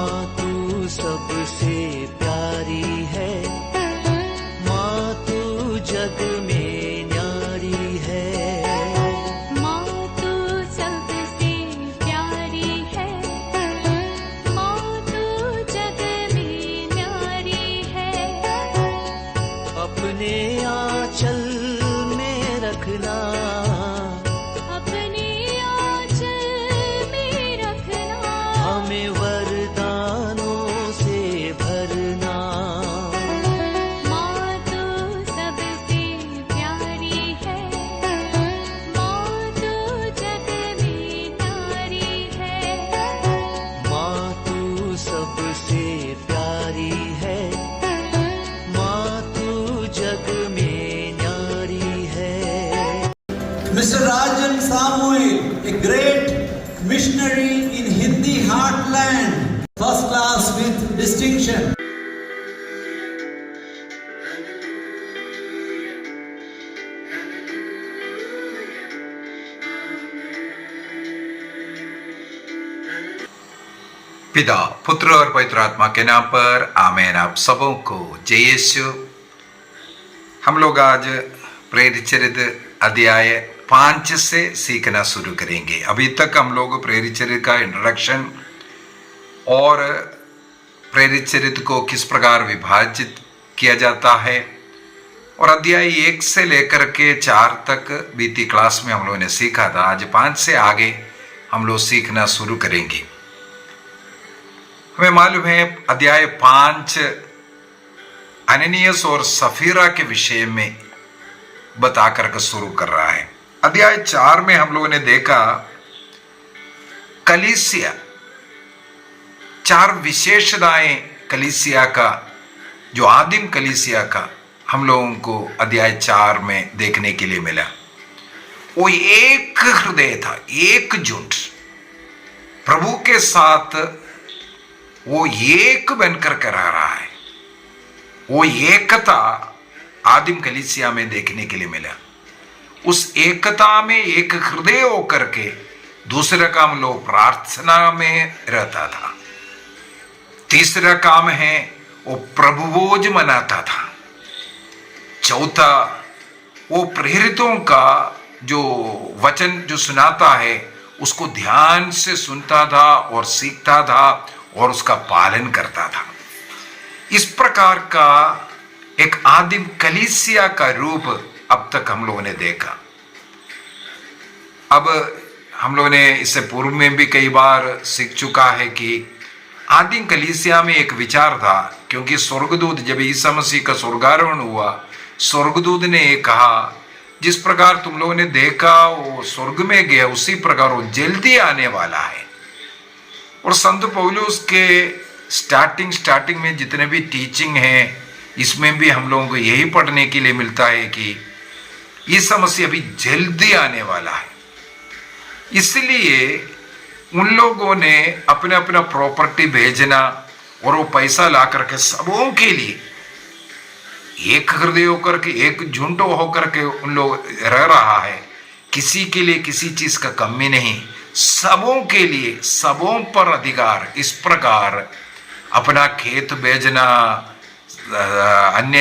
माँ तू सबसे प्यारी है, माँ तू जग में न्यारी है। माँ तू सबसे प्यारी है, माँ तू जग में न्यारी है। अपने आंचल में रखना, अपने आंचल में रखना। हमें वरदानों से भरना। माँ तू सबसे प्यारी है, माँ तू जग में न्यारी है। माँ तू सबसे प्यारी है, माँ तू जग में न्यारी है। Mr. Rajan Samuel, a great missionary in Hindi heartland, first class with distinction. पिता, पुत्र और पवित्र आत्मा के नाम पर आमीन। आप सबों को जय यीशु। हम लोग आज प्रेरित चरित्र अध्याय 5 से सीखना शुरू करेंगे। अभी तक हम लोग प्रेरित चरित्र का इंट्रोडक्शन और प्रेरित चरित्र को किस प्रकार विभाजित किया जाता है और अध्याय 1 से लेकर के 4 तक बीती क्लास में हम लोगों ने सीखा था। आज 5 से आगे हम लोग सीखना शुरू करेंगे। हमें मालूम है अध्याय 5 अननियस और सफीरा के विषय में बता कर शुरू कर रहा है। अध्याय 4 में हम लोगों ने देखा कलीसिया, 4 विशेषताएं कलीसिया का, जो आदिम कलीसिया का हम लोगों को अध्याय 4 में देखने के लिए मिला। वो एक हृदय था, एकजुट, प्रभु के साथ वो एक बनकर कर रहा है। वो एकता आदिम कलीसिया में देखने के लिए मिला। उस एकता में एक हृदय होकर के दूसरा काम लोग प्रार्थना में रहता था। तीसरा काम है वो प्रभु भोज मनाता था। चौथा वो प्रेरितों का जो वचन जो सुनाता है उसको ध्यान से सुनता था और सीखता था और उसका पालन करता था। इस प्रकार का एक आदिम कलीसिया का रूप अब तक हम लोगों ने देखा। अब हम लोगों ने इससे पूर्व में भी कई बार सीख चुका है कि आदिम कलीसिया में एक विचार था, क्योंकि स्वर्गदूत जब ईसा मसीह का स्वर्गारोहण हुआ, स्वर्गदूत ने कहा जिस प्रकार तुम लोगों ने देखा वो स्वर्ग में गया उसी प्रकार वो जल्दी आने वाला है। और संत पौलुस के स्टार्टिंग में जितने भी टीचिंग हैं इसमें भी हम लोगों को यही पढ़ने के लिए मिलता है कि यीशु मसीह अभी जल्दी आने वाला है। इसलिए उन लोगों ने अपने अपना प्रॉपर्टी भेजना और वो पैसा ला करके सबों के लिए एक हृदय होकर के एक झुंड होकर के उन लोग रह रहा है। किसी के लिए किसी चीज का कमी नहीं, सबों के लिए सबों पर अधिकार। इस प्रकार अपना खेत बेचना, अन्य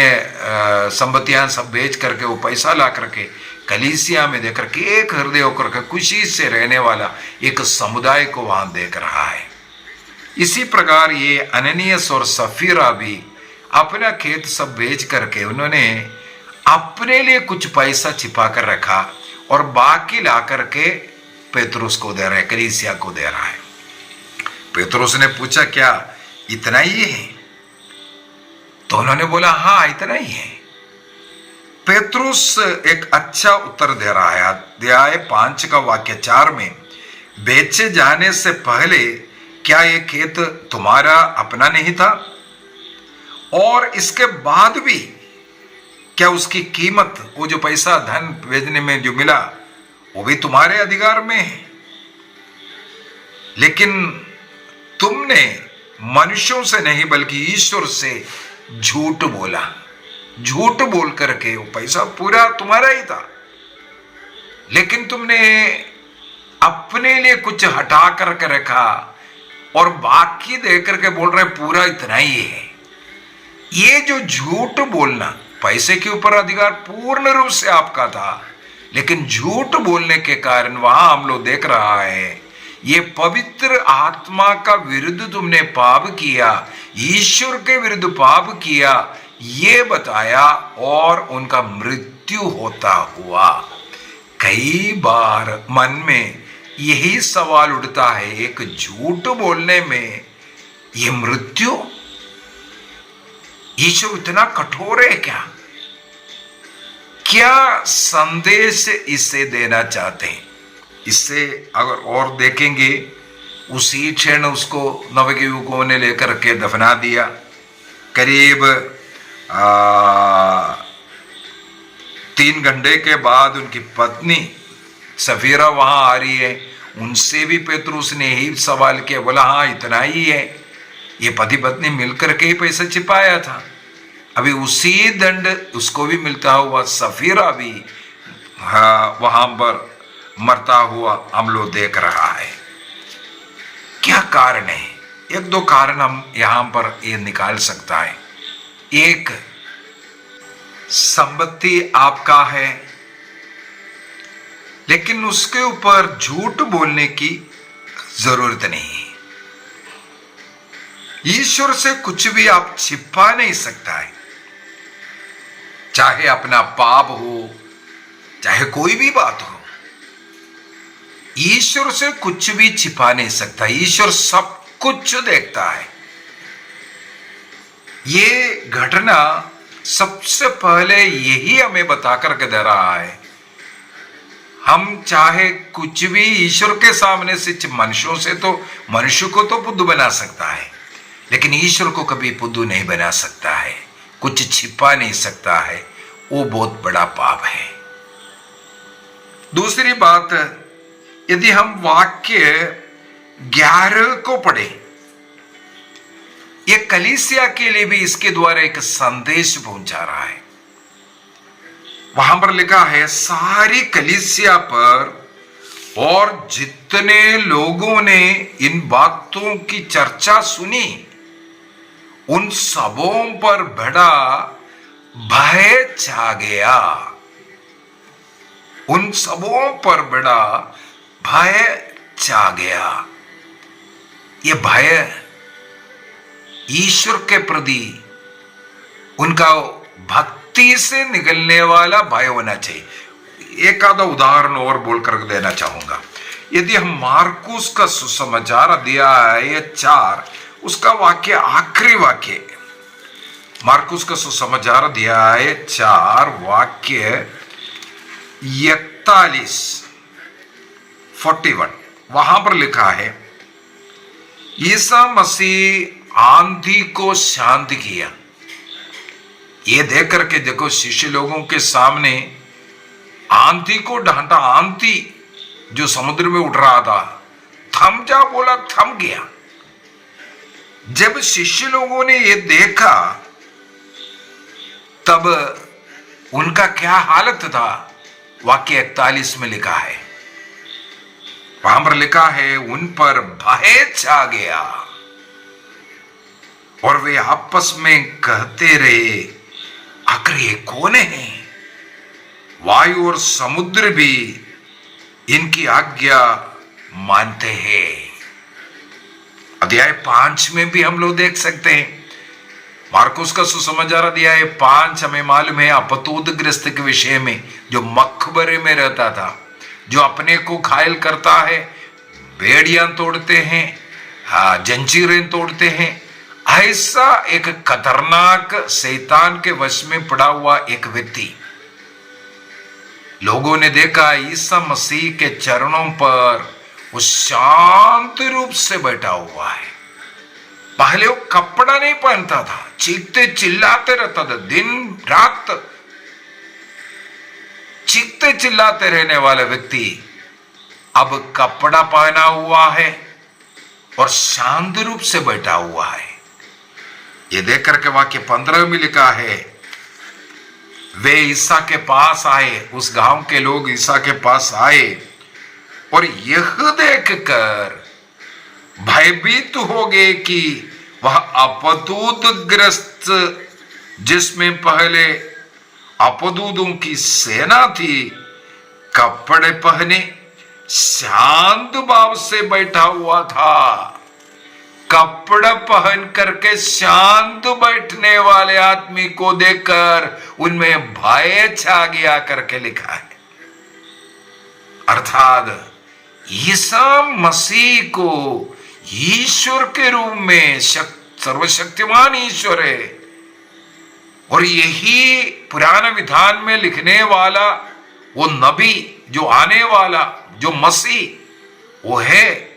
संपत्तियां सब बेच करके वो पैसा ला करके कलीसिया में देकर के एक हृदय होकर के खुशी से रहने वाला एक समुदाय को वहां देख रहा है। इसी प्रकार ये अननियस और सफीरा भी अपना खेत सब बेच करके उन्होंने अपने लिए कुछ पैसा छिपा कर रखा और बाकी ला करके पेतरुस को दे रहा है, कलीसिया को दे रहा है। पेतरुस ने पूछा क्या इतना ही है? तो उन्होंने बोला हाँ इतना ही है। पेतरुस एक अच्छा उत्तर दे रहा है। अध्याय 5 का वाक्य 4 में, बेचे जाने से पहले क्या ये खेत तुम्हारा अपना नहीं था? और इसके बाद भी क्या उसकी कीमत, वो जो पैसा धन भेजने में जो मिला वो भी तुम्हारे अधिकार में है? लेकिन तुमने मनुष्यों से नहीं बल्कि ईश्वर से झूठ बोला। झूठ बोल करके वो पैसा पूरा तुम्हारा ही था, लेकिन तुमने अपने लिए कुछ हटा करके रखा और बाकी देख करके बोल रहे पूरा इतना ही है। ये जो झूठ बोलना, पैसे के ऊपर अधिकार पूर्ण रूप से आपका था, लेकिन झूठ बोलने के कारण वहां हम लोग देख रहा है ये पवित्र आत्मा का विरुद्ध तुमने पाप किया, ईश्वर के विरुद्ध पाप किया, ये बताया और उनका मृत्यु होता हुआ। कई बार मन में यही सवाल उठता है, एक झूठ बोलने में ये मृत्यु, ईश्वर इतना कठोर है क्या? क्या संदेश इससे देना चाहते हैं? इससे अगर और देखेंगे, उसी क्षण उसको नवयुवकों ने लेकर के दफना दिया। करीब 3 घंटे के बाद उनकी पत्नी सफीरा वहां आ रही है, उनसे भी पेतरुस ने यही सवाल किया, बोला हाँ इतना ही है, ये पति पत्नी मिलकर के ही पैसा छिपाया था। अभी उसी दंड उसको भी मिलता हुआ सफीरा भी वहां पर मरता हुआ हम लोग देख रहा है। क्या कारण है? 1-2 कारण हम यहां पर ये निकाल सकता है। एक, संपत्ति आपका है, लेकिन उसके ऊपर झूठ बोलने की जरूरत नहीं है। ईश्वर से कुछ भी आप छिपा नहीं सकता है, चाहे अपना पाप हो, चाहे कोई भी बात हो। ईश्वर से कुछ भी छिपा नहीं सकता, ईश्वर सब कुछ देखता है। ये घटना सबसे पहले यही हमें बता करके दे रहा है, हम चाहे कुछ भी ईश्वर के सामने से, मनुष्यों से तो मनुष्य को तो बुद्ध बना सकता है, लेकिन ईश्वर को कभी बुद्धू नहीं बना सकता है, कुछ छिपा नहीं सकता है। वो बहुत बड़ा पाप है। दूसरी बात, यदि हम वाक्य 11 को पढ़े, ये कलीसिया के लिए भी इसके द्वारा एक संदेश पहुंचा रहा है। वहां पर लिखा है, सारी कलीसिया पर और जितने लोगों ने इन बातों की चर्चा सुनी, उन सबों पर बड़ा भय छा गया। उन सबों पर बड़ा भय छा गया। ये भय ईश्वर के प्रति उनका भक्ति से निकलने वाला भय होना चाहिए। एक आधा उदाहरण और बोलकर देना चाहूंगा। यदि हम मार्कुस का सुसमाचार अध्याय 4 उसका वाक्य, आखिरी वाक्य, मार्कुस का सुसमाचार अध्याय 4 वाक्य 41 वहां पर लिखा है, ईसा मसीह आंधी को शांत किया। ये देख करके देखो, शिष्य लोगों के सामने आंधी को डांटा। आंधी जो समुद्र में उठ रहा था, थम जा बोला, थम गया। जब शिष्य लोगों ने ये देखा तब उनका क्या हालत था, वाक्य 41 में लिखा है। वहां पर लिखा है, उन पर भय छा गया और वे आपस में कहते रहे, आखिर ये कौन है? वायु और समुद्र भी इनकी आज्ञा मानते हैं। अध्याय 5 में भी हम लोग देख सकते हैं। मार्कुस का सुसमाचार अध्याय 5 हमें मालूम है अपतूदग्रस्त के विषय में, जो मकबरे में रहता था, जो अपने को घायल करता है, बेड़ियां तोड़ते हैं, जंजीरें तोड़ते हैं। ऐसा एक खतरनाक शैतान के वश में पड़ा हुआ एक व्यक्ति, लोगों ने देखा ईसा मसीह के चरणों पर वो शांत रूप से बैठा हुआ है। पहले वो कपड़ा नहीं पहनता था, चीखते चिल्लाते रहता था, दिन रात चीखते चिल्लाते रहने वाला व्यक्ति अब कपड़ा पहना हुआ है और शांत रूप से बैठा हुआ है। ये देख करके वाक्य 15 में लिखा है, वे ईसा के पास आए, उस गांव के लोग ईसा के पास आए और यह देखकर भयभीत हो गए कि वह अपदूतग्रस्त, जिसमें पहले अपदूतों की सेना थी, कपड़े पहने शांत भाव से बैठा हुआ था। कपड़ा पहन करके शांत बैठने वाले आदमी को देखकर उनमें भय छा गया करके लिखा है। अर्थात ईसा मसीह को ईश्वर के रूप में सर्वशक्तिमान ईश्वर है, और यही पुराने विधान में लिखने वाला वो नबी जो आने वाला जो मसीह वो है,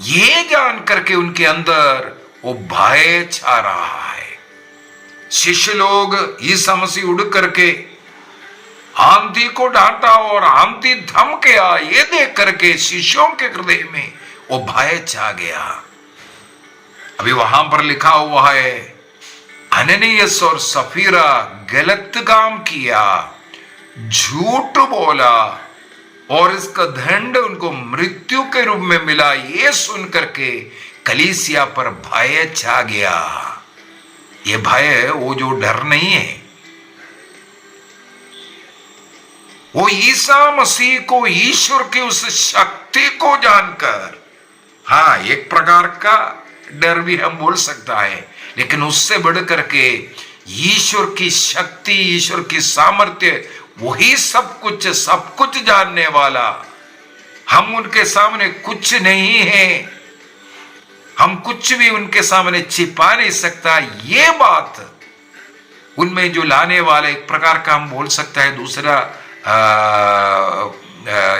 ये जान करके उनके अंदर वो भय छा रहा है। शिष्य लोग ईसा मसीह उड़ करके आंधी को डांटा और आंधी थम गया, ये देख करके शिष्यों के हृदय में वो भय छा गया। अभी वहां पर लिखा हुआ है, अननियस और सफीरा गलत काम किया, झूठ बोला और इसका दंड उनको मृत्यु के रूप में मिला। ये सुन करके कलीसिया पर भय छा गया। ये भय वो जो डर नहीं है, वो ईसा मसीह को ईश्वर की उस शक्ति को जानकर, हाँ एक प्रकार का डर भी हम बोल सकता है, लेकिन उससे बढ़ करके ईश्वर की शक्ति, ईश्वर की सामर्थ्य, वही सब कुछ जानने वाला, हम उनके सामने कुछ नहीं है, हम कुछ भी उनके सामने छिपा नहीं सकता। ये बात उनमें जो लाने वाला, एक प्रकार का हम बोल सकता है दूसरा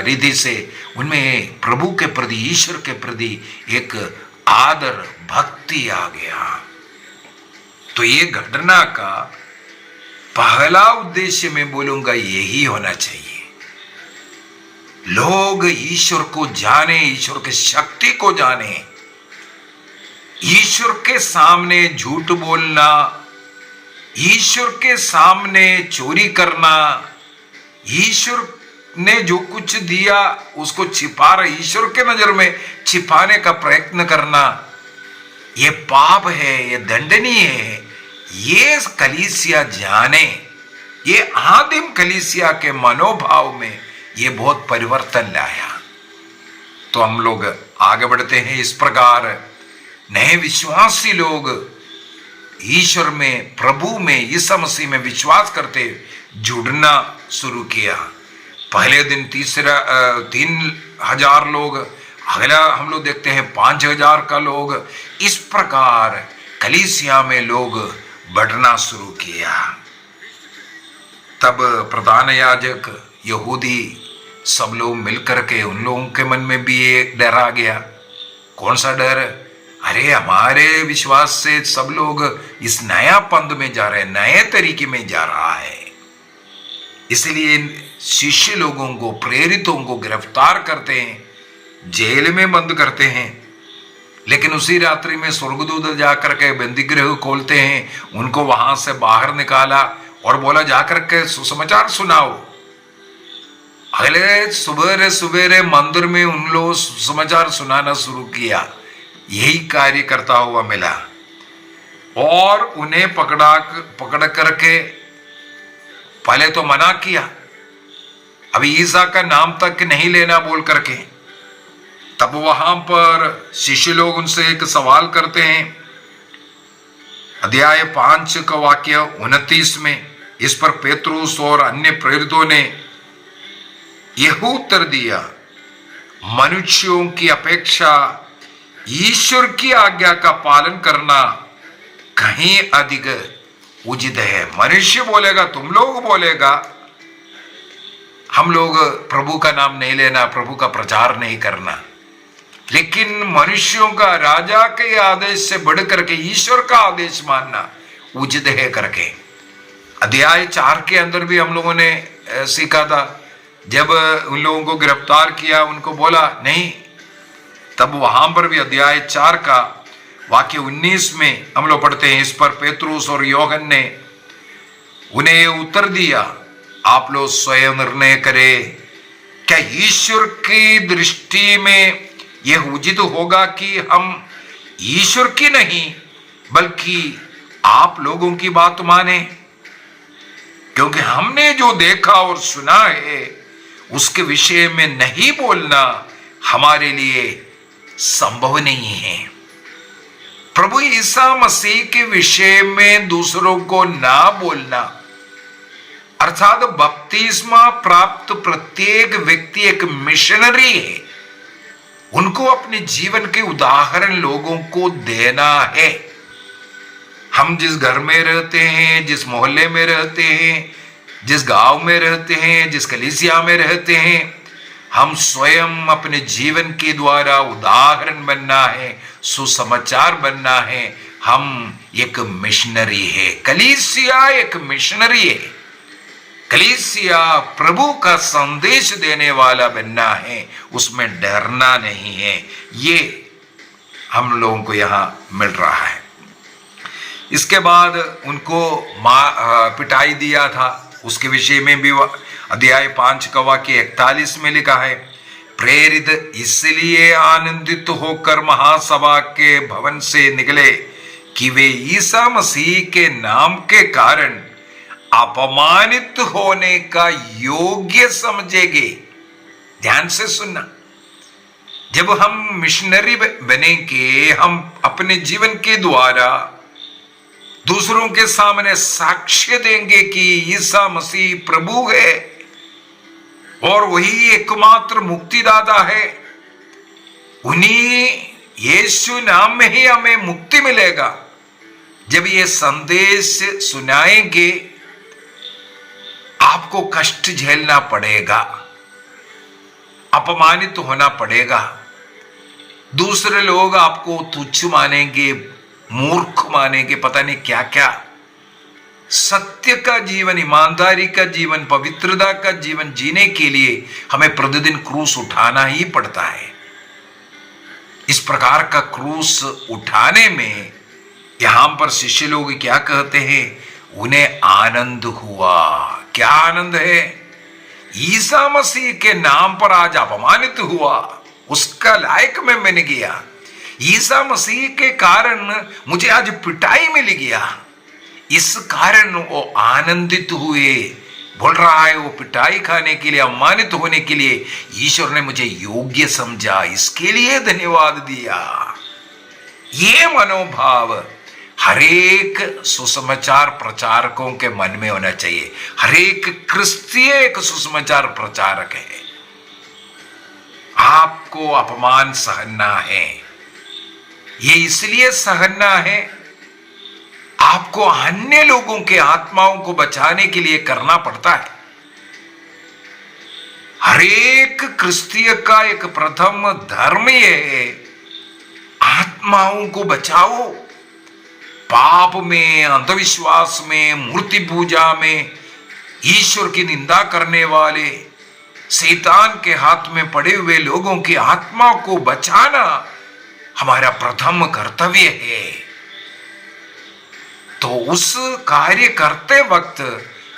रिधि से, उनमें प्रभु के प्रति, ईश्वर के प्रति एक आदर भक्ति आ गया। तो ये घटना का पहला उद्देश्य मैं बोलूंगा यही होना चाहिए, लोग ईश्वर को जाने, ईश्वर की शक्ति को जाने। ईश्वर के सामने झूठ बोलना, ईश्वर के सामने चोरी करना, ईश्वर ने जो कुछ दिया उसको छिपा रहे, ईश्वर के नजर में छिपाने का प्रयत्न करना, ये पाप है, ये दंडनीय है। ये कलीसिया जाने, ये आदिम कलीसिया के मनोभाव में ये बहुत परिवर्तन लाया। तो हम लोग आगे बढ़ते हैं। इस प्रकार नए विश्वासी लोग ईश्वर में, प्रभु में, ईसा मसीह में विश्वास करते जुड़ना शुरू किया। पहले दिन 3,000 लोग, अगला हम लोग देखते हैं 5,000 का लोग। इस प्रकार कलीसिया में लोग बढ़ना शुरू किया। तब प्रधान याजक, यहूदी सब लोग मिलकर के, उन लोगों के मन में भी ये डर आ गया। कौन सा डर? अरे हमारे विश्वास से सब लोग इस नया पंथ में जा रहे हैं, नए तरीके में जा रहा है, इसलिए शिष्य लोगों को, प्रेरितों को गिरफ्तार करते हैं, जेल में बंद करते हैं। लेकिन उसी रात्रि में स्वर्गदूत जाकर के बंदीगृह खोलते हैं, उनको वहां से बाहर निकाला और बोला जाकर के सुसमाचार सुनाओ। अगले सुबह मंदिर में उन लोग सुसमाचार सुनाना शुरू किया। यही कार्य करता हुआ मिला और उन्हें पकड़ करके पहले तो मना किया, अभी ईसा का नाम तक नहीं लेना बोल करके। तब वहां पर शिष्य लोग उनसे एक सवाल करते हैं, अध्याय 5 का वाक्य 29 में। इस पर पेतरुस और अन्य प्रेरितों ने यह उत्तर दिया, मनुष्यों की अपेक्षा ईश्वर की आज्ञा का पालन करना कहीं अधिक उचित है। मनुष्य बोलेगा, तुम लोग बोलेगा, हम लोग प्रभु का नाम नहीं लेना, प्रभु का प्रचार नहीं करना, लेकिन मनुष्यों का, राजा के आदेश से बढ़ करके ईश्वर का आदेश मानना उचित है करके। अध्याय 4 के अंदर भी हम लोगों ने सीखा था, जब उन लोगों को गिरफ्तार किया, उनको बोला नहीं, तब वहां पर भी अध्याय 4 का वाक्य 19 में हम लोग पढ़ते हैं, इस पर पेतरुस और यूहन्ना ने उन्हें उत्तर दिया, आप लोग स्वयं निर्णय करें, क्या ईश्वर की दृष्टि में यह उचित होगा कि हम ईश्वर की नहीं बल्कि आप लोगों की बात माने, क्योंकि हमने जो देखा और सुना है उसके विषय में नहीं बोलना हमारे लिए संभव नहीं है। प्रभु ईसा मसीह के विषय में दूसरों को ना बोलना अर्थात बपतिस्मा प्राप्त प्रत्येक व्यक्ति एक मिशनरी है। उनको अपने जीवन के उदाहरण लोगों को देना है। हम जिस घर में रहते हैं, जिस मोहल्ले में रहते हैं, जिस गांव में रहते हैं, जिस कलीसिया में रहते हैं, हम स्वयं अपने जीवन के द्वारा उदाहरण बनना है, सुसमाचार बनना है। हम एक मिशनरी है। कलीसिया एक मिशनरी है। कलीसिया प्रभु का संदेश देने वाला बनना है, उसमें डरना नहीं है। ये हम लोगों को यहां मिल रहा है। इसके बाद उनको पिटाई दिया था, उसके विषय में भी अध्याय 5 का वाक्य 41 में लिखा है, प्रेरित इसलिए आनंदित होकर महासभा के भवन से निकले कि वे ईसा मसीह के नाम के कारण अपमानित होने का योग्य समझेंगे। ध्यान से सुनना, जब हम मिशनरी बनेंगे, हम अपने जीवन के द्वारा दूसरों के सामने साक्ष्य देंगे कि ईसा मसीह प्रभु है और वही एकमात्र मुक्तिदाता है। उन्हीं यीशु नाम में ही हमें मुक्ति मिलेगा। जब ये संदेश सुनाएंगे, आपको कष्ट झेलना पड़ेगा, अपमानित होना पड़ेगा, दूसरे लोग आपको तुच्छ मानेंगे, मूर्ख मानेंगे, पता नहीं क्या क्या। सत्य का जीवन, ईमानदारी का जीवन, पवित्रता का जीवन जीने के लिए हमें प्रतिदिन क्रूस उठाना ही पड़ता है। इस प्रकार का क्रूस उठाने में यहां पर शिष्य लोग क्या कहते हैं? उन्हें आनंद हुआ। क्या आनंद है? ईसा मसीह के नाम पर आज अपमानित हुआ, उसका लायक मैं बन गया। ईसा मसीह के कारण मुझे आज पिटाई मिल गया, इस कारण वो आनंदित हुए। बोल रहा है वो पिटाई खाने के लिए, अपमानित होने के लिए ईश्वर ने मुझे योग्य समझा, इसके लिए धन्यवाद दिया। ये मनोभाव हरेक सुसमाचार प्रचारकों के मन में होना चाहिए। हरेक क्रिस्तीय एक सुसमाचार प्रचारक है। आपको अपमान सहना है, ये इसलिए सहना है, आपको अन्य लोगों के आत्माओं को बचाने के लिए करना पड़ता है। हरेक क्रिस्तीय का एक प्रथम धर्म यह है, आत्माओं को बचाओ। पाप में, अंधविश्वास में, मूर्ति पूजा में, ईश्वर की निंदा करने वाले, शैतान के हाथ में पड़े हुए लोगों की आत्मा को बचाना हमारा प्रथम कर्तव्य है। तो उस कार्य करते वक्त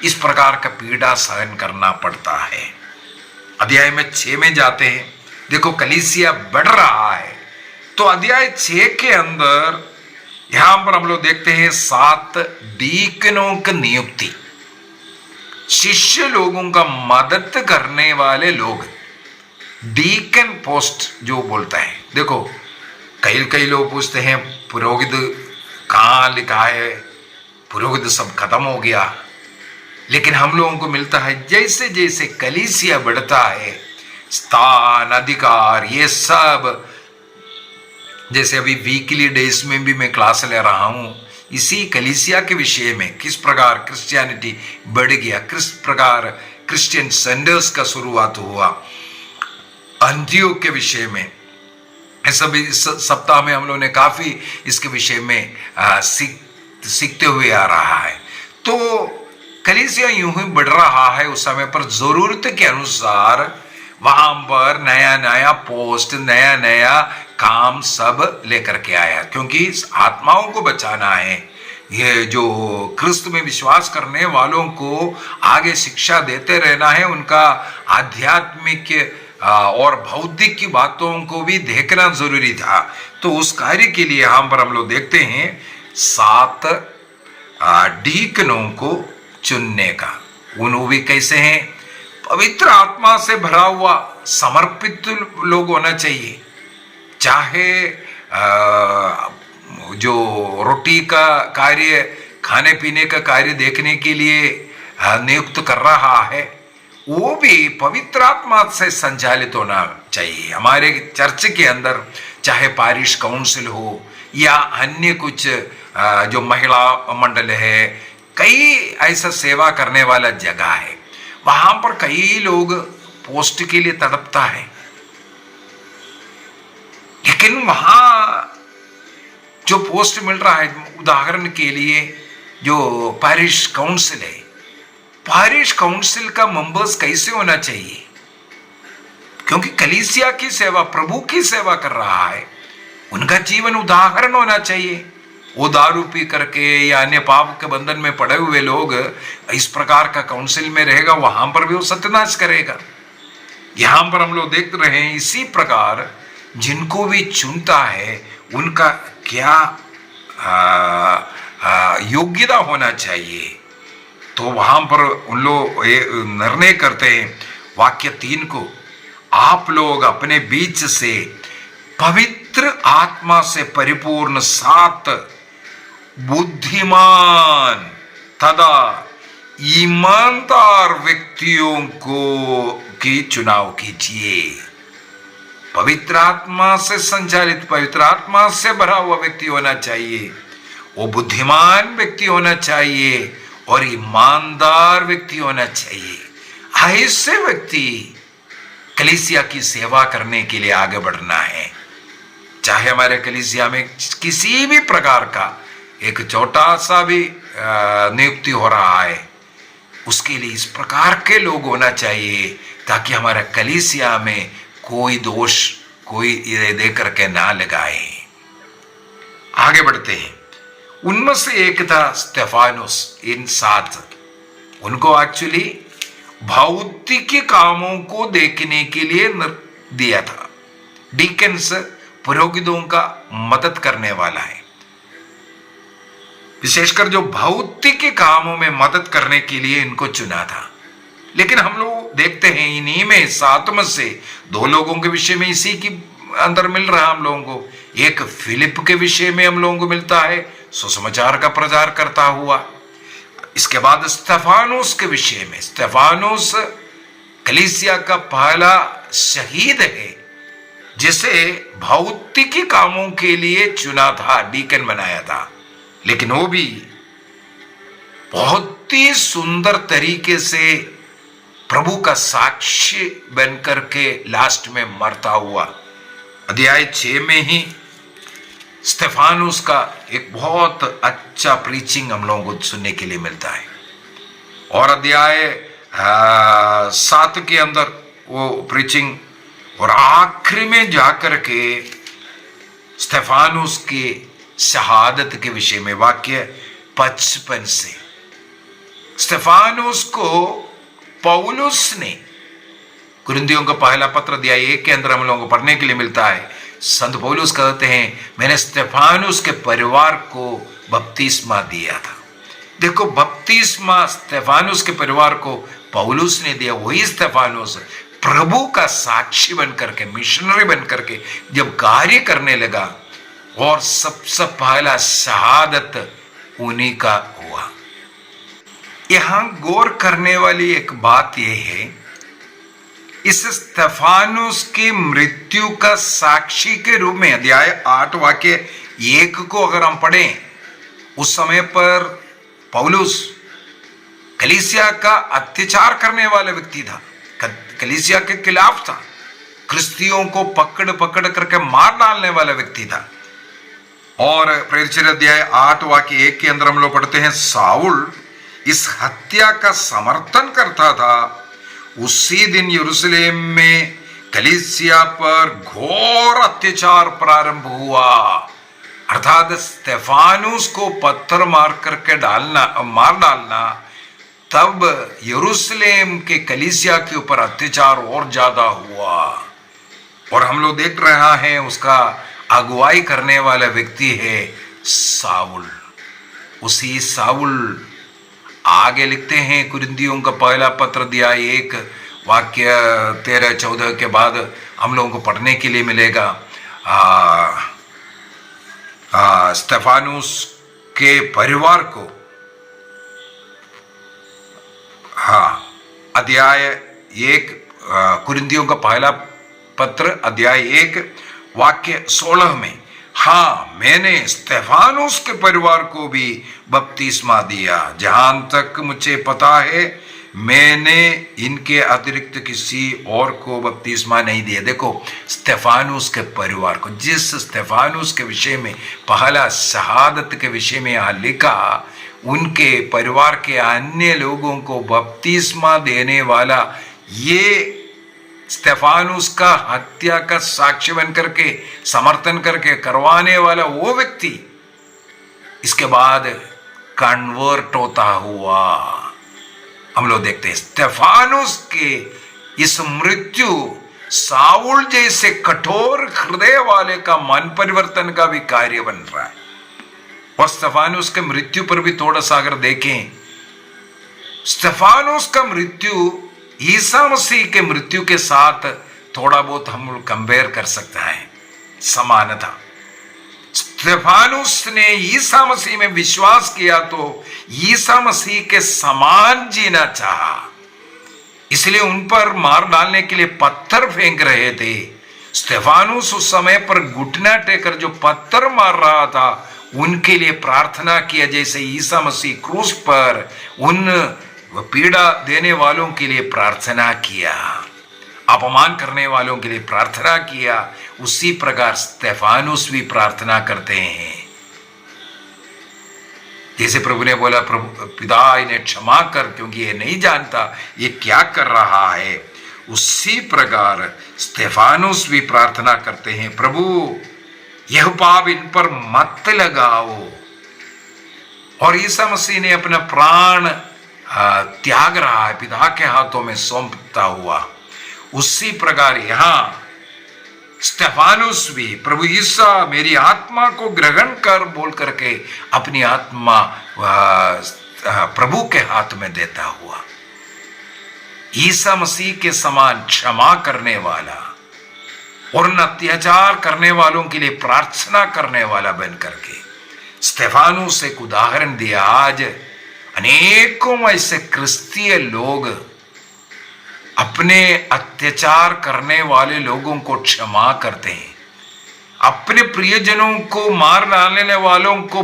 इस प्रकार का पीड़ा सहन करना पड़ता है। अध्याय में 6 में जाते हैं। देखो कलीसिया बढ़ रहा है, तो अध्याय 6 के अंदर यहां पर हम लोग देखते हैं 7 डीकनों की नियुक्ति। शिष्य लोगों का मदद करने वाले लोग, डीकन पोस्ट जो बोलता है। देखो कई लोग पूछते हैं पुरोहित कहाँ लिखा है, पुरोहित सब खत्म हो गया। लेकिन हम लोगों को मिलता है जैसे जैसे कलीसिया बढ़ता है, स्थान, अधिकार, ये सब। जैसे अभी वीकली डेज में भी मैं क्लास ले रहा हूं इसी कलीसिया के विषय में, किस प्रकार क्रिश्चियनिटी बढ़ गया, किस प्रकार क्रिश्चियन सेंटर्स का शुरुआत हुआ, अंत्योक के विषय में। सभी सप्ताह में हम लोगों ने काफी इसके विषय में सीखते हुए आ रहा है। तो कलीसिया यूं ही बढ़ रहा है। उस समय पर जरूरत के अनुसार वहां पर नया नया पोस्ट, नया नया काम सब लेकर के आया, क्योंकि आत्माओं को बचाना है। ये जो क्रिस्त में विश्वास करने वालों को आगे शिक्षा देते रहना है, उनका आध्यात्मिक और भौतिक की बातों को भी देखना जरूरी था। तो उस कार्य के लिए यहाँ पर हम लोग देखते हैं 7 डीकनों को चुनने का। वो भी कैसे हैं? पवित्र आत्मा से भरा हुआ समर्पित लोग होना चाहिए। चाहे जो रोटी का कार्य, खाने पीने का कार्य देखने के लिए नियुक्त कर रहा है, वो भी पवित्र आत्मा से संचालित होना चाहिए। हमारे चर्च के अंदर चाहे पारिश काउंसिल हो या अन्य कुछ जो महिला मंडल है, कई ऐसा सेवा करने वाला जगह है, वहां पर कई लोग पोस्ट के लिए तड़पता है, लेकिन वहां जो पोस्ट मिल रहा है, उदाहरण के लिए जो पारिश काउंसिल है, पारिश काउंसिल का मेंबर्स कैसे होना चाहिए? क्योंकि कलीसिया की सेवा, प्रभु की सेवा कर रहा है, उनका जीवन उदाहरण होना चाहिए। वो दारू पी करके या अन्य पाप के बंधन में पड़े हुए लोग इस प्रकार का काउंसिल में रहेगा, वहां पर भी वो सत्यानाश करेगा। यहां पर हम लोग देख रहे हैं इसी प्रकार जिनको भी चुनता है उनका क्या योग्यता होना चाहिए। तो वहां पर उन लोग निर्णय करते हैं वाक्य 3 को, आप लोग अपने बीच से पवित्र आत्मा से परिपूर्ण 7 बुद्धिमान तथा ईमानदार व्यक्तियों की चुनाव कीजिए। पवित्र आत्मा से संचालित, पवित्र आत्मा से भरा हुआ व्यक्ति होना चाहिए, वो बुद्धिमान व्यक्ति होना चाहिए और ईमानदार व्यक्ति होना चाहिए। ऐसे व्यक्ति कलीसिया की सेवा करने के लिए आगे बढ़ना है। चाहे हमारे कलीसिया में किसी भी प्रकार का एक छोटा सा भी नियुक्ति हो रहा है, उसके लिए इस प्रकार के लोग होना चाहिए ताकि हमारे कलीसिया में कोई दोष कोई दे करके ना लगाए। आगे बढ़ते हैं। उनमें से एक था स्टेफानुस। इन 7 उनको एक्चुअली भौतिक कामों को देखने के लिए दिया था। डीकन्स पुरोहितों का मदद करने वाला है, विशेषकर जो भौतिक कामों में मदद करने के लिए इनको चुना था। लेकिन हम लोग देखते हैं इन्हीं में 7 में से 2 लोगों के विषय में इसी की अंदर मिल रहा है हम लोगों को। एक फिलिप के विषय में हम लोगों को मिलता है, सुसमाचार का प्रचार करता हुआ। इसके बाद स्टेफानुस के विषय में, स्टेफानुस कलीसिया का पहला शहीद है जिसे भौतिकी कामों के लिए चुना था, डीकन बनाया था, लेकिन वो भी बहुत ही सुंदर तरीके से प्रभु का साक्षी बनकर के लास्ट में मरता हुआ। अध्याय 6 में ही स्टेफानुस का एक बहुत अच्छा प्रीचिंग हम लोगों को सुनने के लिए मिलता है। और अध्याय 7 के अंदर वो प्रीचिंग, और आखिरी में जाकर के स्टेफानुस के शहादत के विषय में वाक्य 55 से। स्टेफानुस को पौलुस ने कुरिन्थियों का पहला पत्र अध्याय 1 के अंदर हम लोगों को पढ़ने के लिए मिलता है। संत पौलुस कहते हैं मैंने स्टेफानुस के परिवार को बपतिस्मा दिया था। देखो, बपतिस्मा स्टेफानुस के परिवार को पौलुस ने दिया। वही स्टेफानुस प्रभु का साक्षी बनकर के, मिशनरी बनकर के जब कार्य करने लगा, और सबसे पहला शहादत उन्हीं का हुआ। यहां गौर करने वाली एक बात यह है, इस स्टेफानुस की मृत्यु का साक्षी के रूप में अध्याय 8 वाक्य 1 को अगर हम पढ़ें, उस समय पर पौलुस कलीसिया का अत्याचार करने वाला व्यक्ति था, कलीसिया के खिलाफ था, क्रिस्तियों को पकड़ पकड़ करके मार डालने वाला व्यक्ति था। और प्रेरित अध्याय 8 वाक्य 1 के अंदर हम लोग पढ़ते हैं, साउल इस हत्या का समर्थन करता था। उसी दिन यरूशलेम में कलीसिया पर घोर अत्याचार प्रारंभ हुआ, अर्थात स्टेफानुस को पत्थर मार करके मार डालना तब यरूशलेम के कलीसिया के ऊपर अत्याचार और ज्यादा हुआ। और हम लोग देख रहा है उसका अगुवाई करने वाला व्यक्ति है साउल। उसी साउल आगे लिखते हैं कुरिन्थियों का पहला पत्र अध्याय 1 वाक्य 13-14 के बाद हम लोगों को पढ़ने के लिए मिलेगा। स्तेफानुस के परिवार को अध्याय 1 कुरिन्थियों का पहला पत्र अध्याय 1 वाक्य 16 में, मैंने स्तेफानुस के परिवार को भी बपतिस्मा दिया। जहां तक मुझे पता है मैंने इनके अतिरिक्त किसी और को बपतिस्मा नहीं दिया। देखो, स्तेफानुस के परिवार को, जिस स्तेफानुस के विषय में पहला शहादत के विषय में यहाँ लिखा, उनके परिवार के अन्य लोगों को बपतिस्मा देने वाला, ये स्तेफानुस का हत्या का साक्ष्य बन करके समर्थन करके करवाने वाला वो व्यक्ति इसके बाद कन्वर्ट होता हुआ हम लोग देखते हैं। स्तेफानुस के इस मृत्यु साउल जैसे कठोर हृदय वाले का मन परिवर्तन का भी कार्य बन रहा है। और स्तेफानुस के मृत्यु पर भी थोड़ा सा अगर देखें, स्तेफानुस का मृत्यु ईसा मसीह के मृत्यु के साथ थोड़ा बहुत हम लोग कंपेयर कर सकते हैं, समानता। स्तेफानुस ने ईसा मसीह में विश्वास किया तो ईसा मसीह के समान जीना चाहा, इसलिए उन पर मार डालने के लिए पत्थर फेंक रहे थे। स्तेफानुस उस समय पर घुटना टेकर जो पत्थर मार रहा था उनके लिए प्रार्थना किया, जैसे ईसा मसीह क्रूस पर उन पीड़ा देने वालों के लिए प्रार्थना किया, अपमान करने वालों के लिए प्रार्थना किया। उसी प्रकार स्तेफानुस भी प्रार्थना करते हैं, जैसे प्रभु ने बोला, प्रभु पिता इन्हें क्षमा कर क्योंकि ये नहीं जानता ये क्या कर रहा है। उसी प्रकार स्तेफानुस भी प्रार्थना करते हैं, प्रभु यह पाप इन पर मत लगाओ। और ईसा मसीह ने अपना प्राण त्याग रहा है, पिता के हाथों में सौंपता हुआ। उसी प्रकार यहां स्तेफानुस भी प्रभु ईसा मेरी आत्मा को ग्रहण कर बोल करके अपनी आत्मा प्रभु के हाथ में देता हुआ, ईसा मसीह के समान क्षमा करने वाला और अत्याचार करने वालों के लिए प्रार्थना करने वाला बन करके स्तेफानुस एक उदाहरण दिया। आज अनेकों ऐसे क्रिस्तीय लोग अपने अत्याचार करने वाले लोगों को क्षमा करते हैं, अपने प्रियजनों को मार डालने वालों को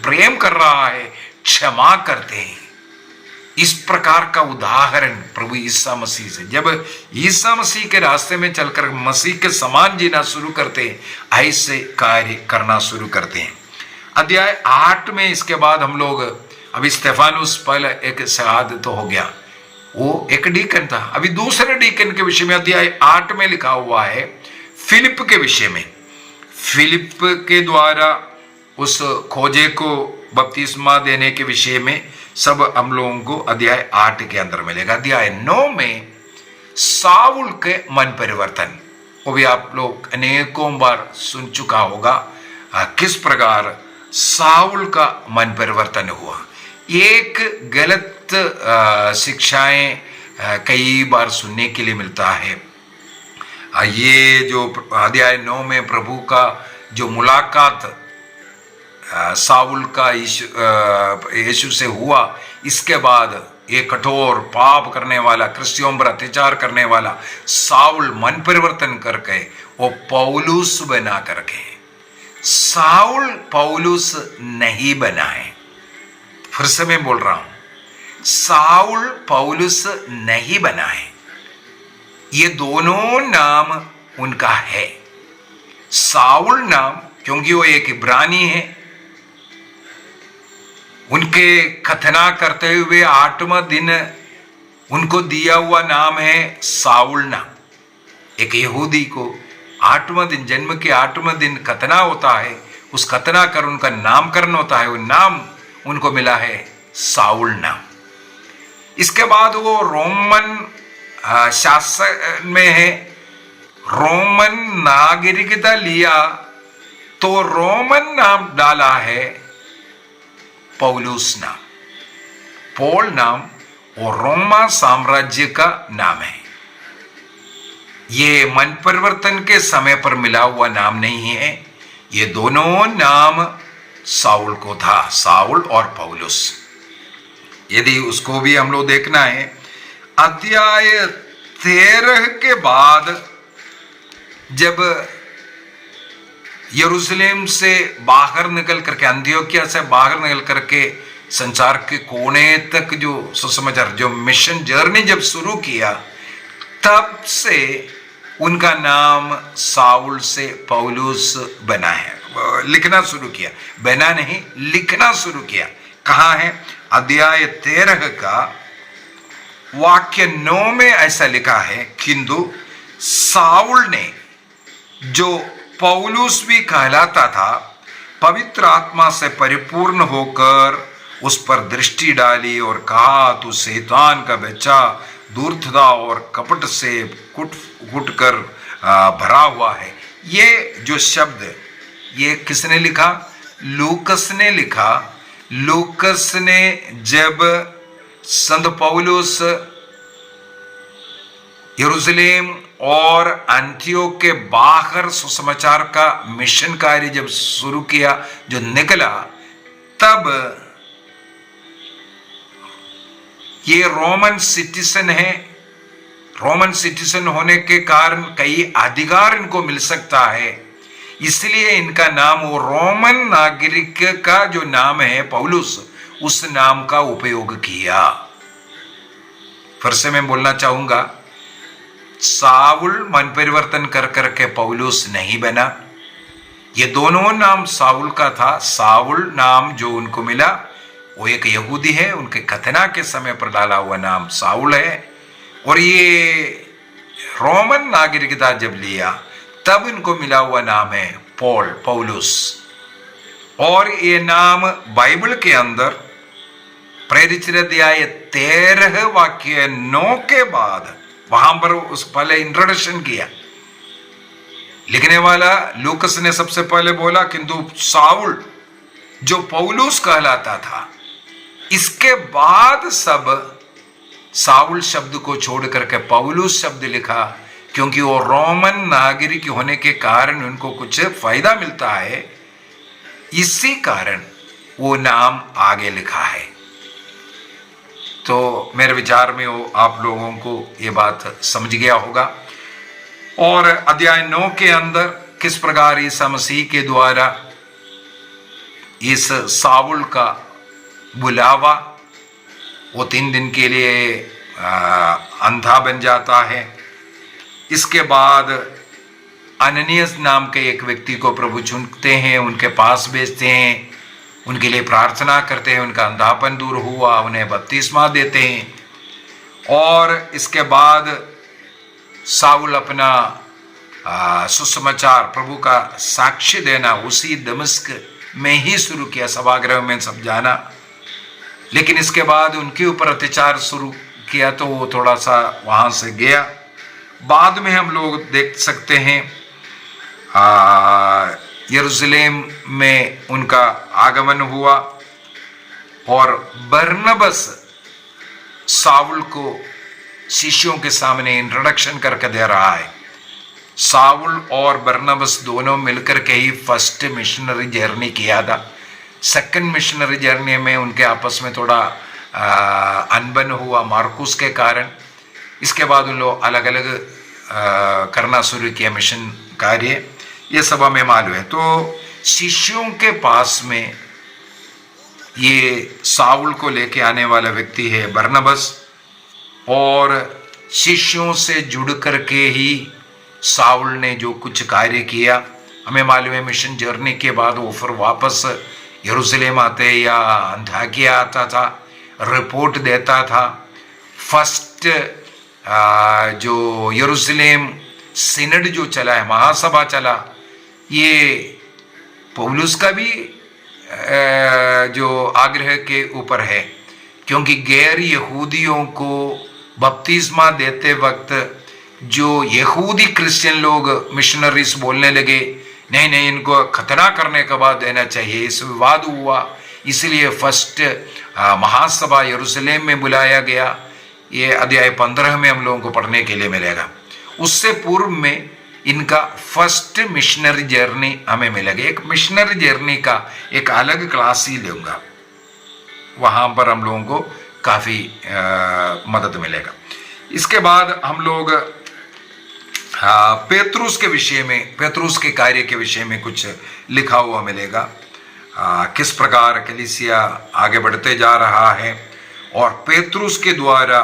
प्रेम कर रहा है, क्षमा करते हैं। इस प्रकार का उदाहरण प्रभु ईसा मसीह से, जब ईसा मसीह के रास्ते में चलकर मसीह के समान जीना शुरू करते हैं, ऐसे कार्य करना शुरू करते हैं। अध्याय 8 में इसके बाद हम लोग, अभी स्तेफानुस पहले एक शहादत तो हो गया, वो एक डीकन था। अभी दूसरे डीकन के विषय में अध्याय 8 में लिखा हुआ है, फिलिप के विषय में। फिलिप के द्वारा उस खोजे को बपतिस्मा देने के विषय में सब हम लोगों को अध्याय 8 के अंदर मिलेगा। अध्याय 9 में साउल के मन परिवर्तन, वो भी आप लोग अनेकों बार सुन चुका होगा, किस प्रकार साउल का मन परिवर्तन हुआ। एक गलत शिक्षाएं कई बार सुनने के लिए मिलता है। ये जो अध्याय 9 में प्रभु का जो मुलाकात साउल का यीशु से हुआ, इसके बाद ये कठोर पाप करने वाला, क्रिश्चियों पर अत्याचार करने वाला साउल मन परिवर्तन करके वो पौलुस बना करके, साउल पौलुस नहीं बनाए। फिर से मैं बोल रहा हूं, साउल पौलुस नहीं बनाए। ये दोनों नाम उनका है। साउल नाम क्योंकि वो एक इब्रानी है, उनके खतना करते हुए 8वां दिन उनको दिया हुआ नाम है साउल नाम। एक यहूदी को 8वां दिन, जन्म के 8वां दिन खतना होता है, उस खतना कर उनका नामकरण होता है, वो नाम उनको मिला है साउल नाम। इसके बाद वो रोमन शासन में है, रोमन नागरिकता लिया तो रोमन नाम डाला है, पौलुस नाम। पॉल नाम और रोमा साम्राज्य का नाम है। ये मन परिवर्तन के समय पर मिला हुआ नाम नहीं है, ये दोनों नाम साउल को था, साउल और पौलुस। यदि उसको भी हम लोग देखना है, अध्याय 13 के बाद जब यरूशलेम से बाहर निकल करके, अंत्योकिया से बाहर निकल करके संसार के कोने तक जो सुसमाचार, जो मिशन जर्नी जब शुरू किया, तब से उनका नाम साउल से पौलुस बना है। लिखना शुरू किया, बना नहीं, लिखना शुरू किया। कहाँ है? अध्याय 13 का वाक्य 9 में ऐसा लिखा है, किंतु साउल ने, जो पौलुस भी कहलाता था, पवित्र आत्मा से परिपूर्ण होकर उस पर दृष्टि डाली और कहा, तू शैतान का बच्चा, धूर्तता और कपट से कुट कर भरा हुआ है। ये जो शब्द, ये किसने लिखा? लूकस ने लिखा। लूकस ने जब संत पौलुस यरूशलेम और अंतियोक के बाहर सुसमाचार का मिशन कार्य जब शुरू किया, जो निकला, तब ये रोमन सिटीजन है। रोमन सिटीजन होने के कारण कई अधिकार इनको मिल सकता है, इसलिए इनका नाम, वो रोमन नागरिक का जो नाम है पौलुस, उस नाम का उपयोग किया। फिर से मैं बोलना चाहूंगा, साउल मन परिवर्तन कर करके पौलुस नहीं बना। ये दोनों नाम साउल का था। साउल नाम जो उनको मिला वो एक यहूदी है, उनके खतना के समय पर डाला हुआ नाम साउल है। और ये रोमन नागरिकता जब लिया तब इनको मिला हुआ नाम है पॉल, पौलुस। और ये नाम बाइबल के अंदर प्रेरित अध्याय 13 वाक्य 9 के बाद वहां पर उस पहले इंट्रोडक्शन किया। लिखने वाला लूकस ने सबसे पहले बोला, किंतु साउल जो पौलुस कहलाता था, इसके बाद सब साउल शब्द को छोड़ करके पौलुस शब्द लिखा, क्योंकि वो रोमन नागरिक होने के कारण उनको कुछ फायदा मिलता है, इसी कारण वो नाम आगे लिखा है। तो मेरे विचार में वो आप लोगों को ये बात समझ गया होगा। और अध्याय 9 के अंदर किस प्रकार ईसा मसीह के द्वारा इस साउल का बुलावा, वो 3 दिन के लिए अंधा बन जाता है। इसके बाद अननियस नाम के एक व्यक्ति को प्रभु चुनते हैं, उनके पास भेजते हैं, उनके लिए प्रार्थना करते हैं, उनका अंधापन दूर हुआ, उन्हें बपतिस्मा देते हैं। और इसके बाद साउल अपना सुसमाचार, प्रभु का साक्ष्य देना उसी दमिश्क में ही शुरू किया, सभागृह में सब जाना। लेकिन इसके बाद उनके ऊपर अत्याचार शुरू किया तो वो थोड़ा सा वहां से गया। बाद में हम लोग देख सकते हैं यरूशलेम में उनका आगमन हुआ और बरनबस साउल को शिष्यों के सामने इंट्रोडक्शन करके दे रहा है। साउल और बरनबस दोनों मिलकर के ही फर्स्ट मिशनरी जर्नी किया था। सेकंड मिशनरी जर्नी में उनके आपस में थोड़ा अनबन हुआ मार्कुस के कारण। इसके बाद उन लोग अलग अलग करना शुरू किया मिशन कार्य, ये सब हमें मालूम है। तो शिष्यों के पास में ये साउल को लेके आने वाला व्यक्ति है बरनबस, और शिष्यों से जुड़ करके ही साउल ने जो कुछ कार्य किया हमें मालूम है। मिशन जर्नी के बाद वो फिर वापस यरूशलेम आते या अंताकिया आता था, रिपोर्ट देता था। फर्स्ट जो यरूशलेम सिनड जो चला है, महासभा चला, ये पौलुस का भी जो आग्रह के ऊपर है, क्योंकि गैर यहूदियों को बपतिस्मा देते वक्त जो यहूदी क्रिश्चियन लोग मिशनरीज बोलने लगे, नहीं नहीं इनको खतना करने के बाद देना चाहिए, इस विवाद हुआ। इसलिए फर्स्ट महासभा यरूशलेम में बुलाया गया। ये अध्याय 15 में हम लोगों को पढ़ने के लिए मिलेगा। उससे पूर्व में इनका फर्स्ट मिशनरी जर्नी हमें मिलेगा। एक मिशनरी जर्नी का एक अलग क्लास ही लूंगा, वहां पर हम लोगों को काफी मदद मिलेगा। इसके बाद हम लोग पेतरुस के विषय में, पेतरुस के कार्य के विषय में कुछ लिखा हुआ मिलेगा। किस प्रकार कलीसिया आगे बढ़ते जा रहा है, और पेतरुस के द्वारा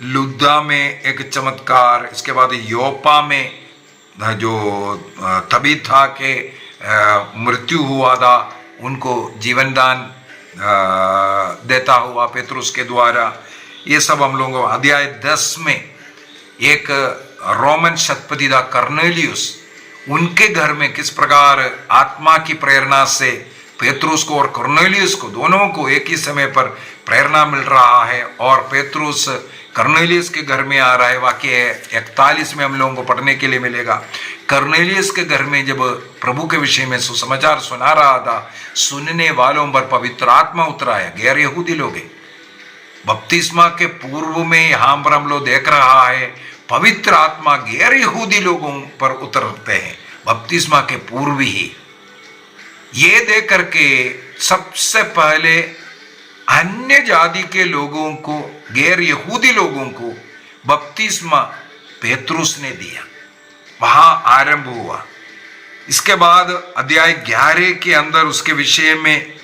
लुद्दा में एक चमत्कार, इसके बाद योपा में जो तबीथा के मृत्यु हुआ था उनको जीवन दान देता हुआ पेतरुस के द्वारा, ये सब हम लोगों को अध्याय 10 में एक रोमन शतपति था कर्नेलियुस, उनके घर में किस प्रकार आत्मा की प्रेरणा से पेतरुस को और कर्नेलियुस को दोनों को एक ही समय पर प्रेरणा मिल रहा है, और पेतरुस कर्नेलियुस के घर में आ रहा है। वाक्य 41 में हम लोगों को पढ़ने के लिए मिलेगा। कर्नेलियुस के घर में जब प्रभु के विषय में सुसमाचार सुना रहा था, सुनने वालों पर पवित्र आत्मा उतरा है। गैर यहूदी लोग बपतिस्मा के पूर्व में यहां पर हम लोग देख रहा है पवित्र आत्मा गैर यहूदी लोगों पर उतरते हैं बपतिस्मा के पूर्व ही। ये देख करके सबसे पहले अन्य जाति के लोगों को, गैर यहूदी लोगों को बपतिस्मा पेतरुस ने दिया, वहां आरंभ हुआ। इसके बाद अध्याय 11 के अंदर उसके विषय में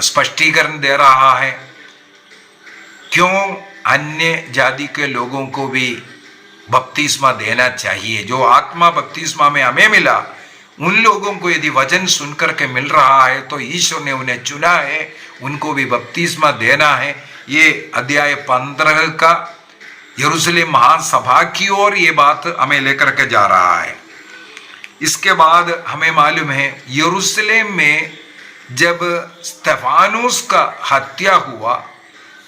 स्पष्टीकरण दे रहा है, क्यों अन्य जाति के लोगों को भी बपतिस्मा देना चाहिए। जो आत्मा बपतिस्मा में हमें मिला, उन लोगों को यदि वचन सुनकर के मिल रहा है तो ईश्वर ने उन्हें चुना है, उनको भी बपतिस्मा देना है। ये अध्याय 15 का यरूशलेम महासभा की ओर ये बात हमें लेकर के जा रहा है। इसके बाद हमें मालूम है यरूशलेम में जब स्तेफानुस का हत्या हुआ,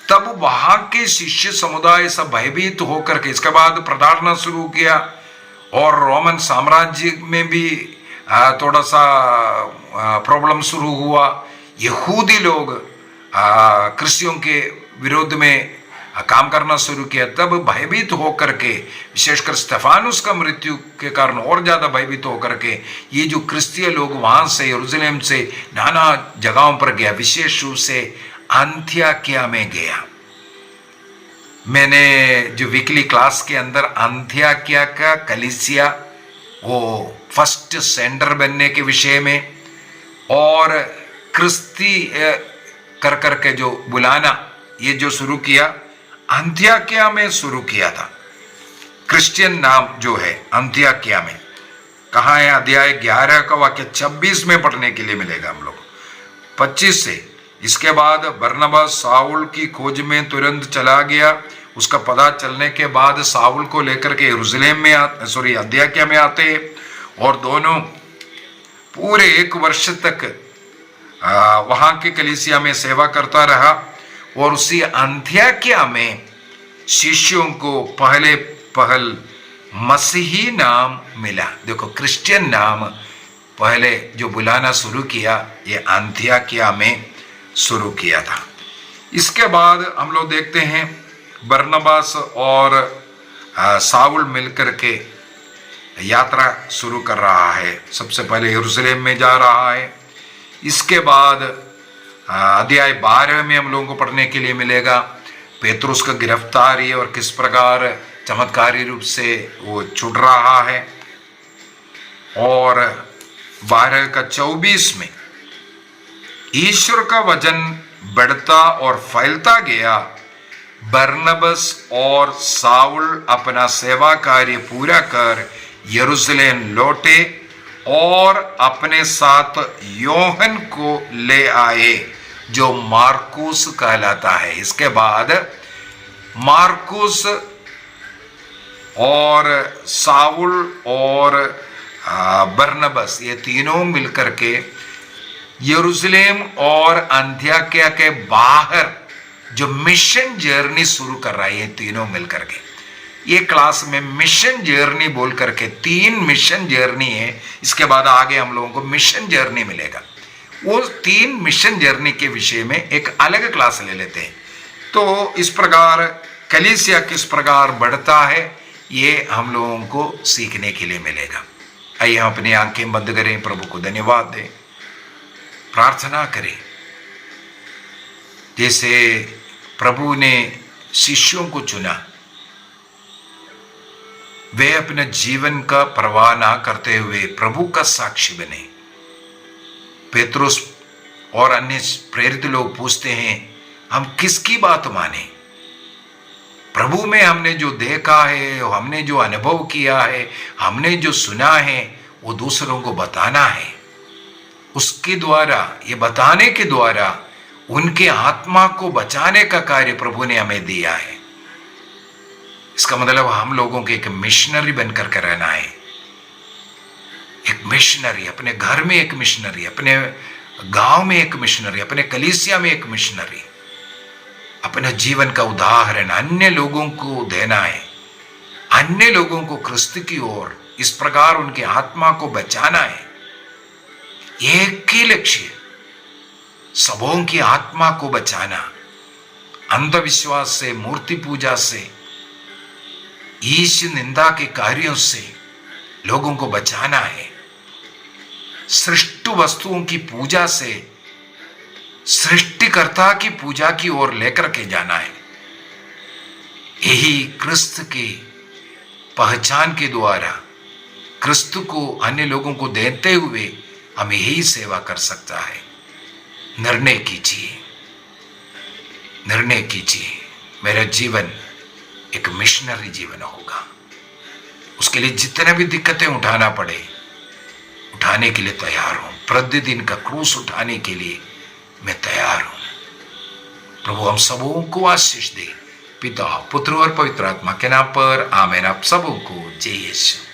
तब वहां के शिष्य समुदाय सब भयभीत होकर के इसके बाद प्रताड़ना शुरू किया, और रोमन साम्राज्य में भी थोड़ा सा प्रॉब्लम शुरू हुआ। यहूदी लोग क्रिश्चियों के विरोध में काम करना शुरू किया। तब भयभीत होकर के, विशेषकर स्तेफानुस का मृत्यु के कारण और ज्यादा भयभीत होकर के ये जो क्रिस्तीय लोग वहां से यरूशलेम से नाना जगहों पर गया, विशेष रूप से अंत्योकिया में गया। मैंने जो वीकली क्लास के अंदर अंत्योकिया का कलीसिया वो फर्स्ट सेंटर बनने के विषय में और क्रिस्ती कर करके जो बुलाना, ये जो शुरू किया अंत्योकिया में शुरू किया था। क्रिश्चियन नाम जो है अंत्योकिया में कहाँ है, अध्याय 11 का वाक्य 26 में पढ़ने के लिए मिलेगा हम लोग 25 से। इसके बाद बरनबास साउल की खोज में तुरंत चला गया। उसका पता चलने के बाद साउल को लेकर के यरूशलेम में अंत्योकिया में आते, और दोनों पूरे 1 वर्ष तक वहां के कलीसिया में सेवा करता रहा। और उसी अंत्योकिया में शिष्यों को पहल मसीही नाम मिला। देखो क्रिश्चियन नाम पहले जो बुलाना शुरू किया ये अंत्योकिया में शुरू किया था। इसके बाद हम लोग देखते हैं बरनबास और साउल मिलकर के यात्रा शुरू कर रहा है। सबसे पहले यरूशलेम में जा रहा है। इसके बाद अध्याय 12 में हम लोगों को पढ़ने के लिए मिलेगा पेतरुस का गिरफ्तारी और किस प्रकार चमत्कारी रूप से वो छुट रहा है। और 12 का 24 में ईश्वर का वचन बढ़ता और फैलता गया। बरनबास और साउल अपना सेवा कार्य पूरा कर यरूशलेम लौटे और अपने साथ योहन को ले आए जो मार्कुस कहलाता है। इसके बाद मार्कुस और साउल और बरनबास ये तीनों मिलकर के यरूशलेम और अंत्योकिया के बाहर जो मिशन जर्नी शुरू कर रहा है, ये तीनों मिलकर के ये क्लास में मिशन जर्नी बोल करके 3 मिशन जर्नी है। इसके बाद आगे हम लोगों को मिशन जर्नी मिलेगा। वो 3 मिशन जर्नी के विषय में एक अलग क्लास ले लेते हैं। तो इस प्रकार कलीसिया किस प्रकार बढ़ता है, ये हम लोगों को सीखने के लिए मिलेगा। आइए हम अपनी आंखें बंद करें, प्रभु को धन्यवाद दें, प्रार्थना करें। जैसे प्रभु ने शिष्यों को चुना, वे अपने जीवन का परवाह ना करते हुए प्रभु का साक्षी बने। पेतरुस और अन्य प्रेरित लोग पूछते हैं, हम किसकी बात माने? प्रभु में हमने जो देखा है, हमने जो अनुभव किया है, हमने जो सुना है, वो दूसरों को बताना है। उसके द्वारा, ये बताने के द्वारा उनके आत्मा को बचाने का कार्य प्रभु ने हमें दिया है। इसका मतलब हम लोगों के एक मिशनरी बनकर के रहना है। एक मिशनरी, अपने घर में एक मिशनरी, अपने गांव में एक मिशनरी, अपने कलीसिया में एक मिशनरी, अपने जीवन का उदाहरण अन्य लोगों को देना है। अन्य लोगों को क्रिस्त की ओर इस प्रकार उनके आत्मा को बचाना है। एक ही लक्ष्य, सबों की आत्मा को बचाना। अंधविश्वास से, मूर्ति पूजा से, ईश निंदा के कार्यों से लोगों को बचाना है। सृष्टि वस्तुओं की पूजा से सृष्टिकर्ता की पूजा की ओर लेकर के जाना है। यही क्रिस्त की पहचान के द्वारा क्रिस्त को अन्य लोगों को देते हुए हम यही सेवा कर सकता है। निर्णय कीजिए, निर्णय कीजिए, मेरा जीवन एक मिशनरी जीवन होगा। उसके लिए जितने भी दिक्कतें उठाना पड़े, उठाने के लिए तैयार हूं। प्रतिदिन का क्रूस उठाने के लिए मैं तैयार हूं। प्रभु हम सबों को आशीष दे, पिता, पुत्र और पवित्र आत्मा के नाम पर आमीन। आप सबों को जय यीशु।